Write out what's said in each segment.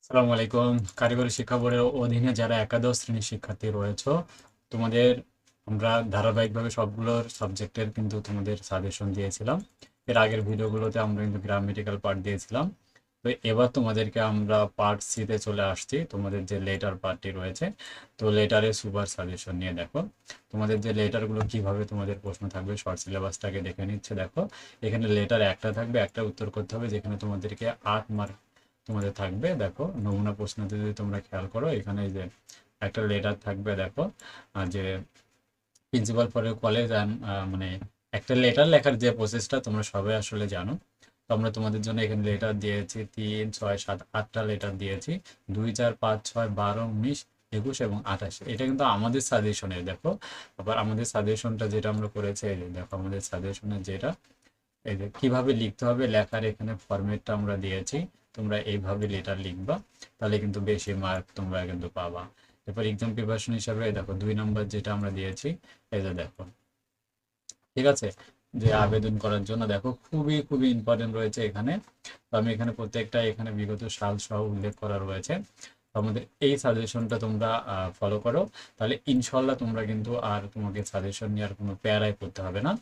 আসসালামু আলাইকুম। কারিগরি শিক্ষা বোর্ডের অধীনে যারা একাদশ শ্রেণীর শিক্ষার্থী রয়েছে, তোমাদের আমরা ধারাবাহিকভাবে সবগুলোর সাবজেক্টের কিন্তু তোমাদের সাজেশন দিয়েছিলাম। এর আগের ভিডিওগুলোতে আমরা কিন্তু গ্রামেটিক্যাল পার্ট দিয়েছিলাম। তো এবার তোমাদেরকে আমরা পার্ট সিতে চলে আসছি, তোমাদের যে লেটার পার্টটি রয়েছে। তো লেটারের সুপার সাজেশন নিয়ে দেখো তোমাদের যে লেটারগুলো কিভাবে তোমাদের প্রশ্ন থাকবে, শর্ট সিলেবাসটাকে দেখে নিচ্ছে। দেখো এখানে লেটার একটা থাকবে, একটা উত্তর করতে হবে, যেখানে তোমাদেরকে 8 মার্ক তোমাদের থাকবে। দেখো নমুনা প্রশ্নতে যদি তোমরা খেয়াল করো, এখানে এই যে একটা লেটার থাকবে। দেখো যে প্রিন্সিপাল ফর কলেজ অ্যান্ড মানে একটা লেটার লেখার যে প্রসেসটা তোমরা সবাই আসলে জানো। তো আমরা তোমাদের জন্য এখানে লেটার দিয়েছি 3, 6, 7, 8টা লেটার দিয়েছি। 2, 4, 5, 6, 12, 19, 21 এবং 28। এটা কিন্তু আমাদের সাজেশনে। দেখো আবার আমাদের সাজেশনটা যেটা আমরা করেছি, এই যে দেখো আমাদের সাজেশনে যেটা, এই যে কিভাবে লিখতে হবে লেখার এখানে ফরম্যাটটা আমরা দিয়েছি। তোমরা এইভাবে লেটার লিখবা, তাহলে কিন্তু বেশি মার্ক তোমরা কিন্তু পাবা। এরপর এক্সাম প্রিপারেশন হিসাবে দেখো 2 নম্বর যেটা আমরা দিয়েছি, এই যে দেখো, ঠিক আছে, যে আবেদন করার জন্য দেখো খুবই খুবই ইম্পর্টেন্ট রয়েছে এখানে। তো আমি এখানে প্রত্যেকটা এখানে বিগত সাল সহ উল্লেখ করা রয়েছে। তো আমাদের এই সাজেশনটা তোমরা ফলো করো, তাহলে ইনশাল্লাহ তোমরা কিন্তু আর তোমাকে সাজেশন নিয়ে আর কোনো প্যারাই করতে হবে না,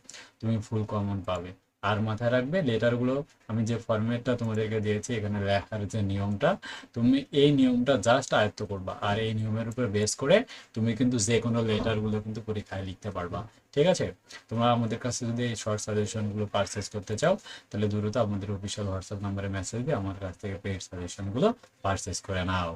তুমি ফুল কমন পাবে। আর মাথায় রাখবে লেটারগুলো আমি যে ফরম্যাটটা তোমাদেরকে দিয়েছি, এখানে লেখার যে নিয়মটা, তুমি এই নিয়মটা জাস্ট আয়ত্ত করবা, আর এই নিয়মের উপর বেস করে তুমি কিন্তু যে কোনো লেটারগুলো কিন্তু পরীক্ষায় লিখতে পারবা। ঠিক আছে? তোমরা আমাদের কাছে যদি এই শর্ট সাজেশনগুলো পারচেস করতে চাও, তাহলে দ্রুত আমাদের অফিসিয়াল হোয়াটসঅ্যাপ নাম্বারে মেসেজ দিয়ে আমার কাছ থেকে পেইড সাজেশনগুলো পারচেস করে নাও।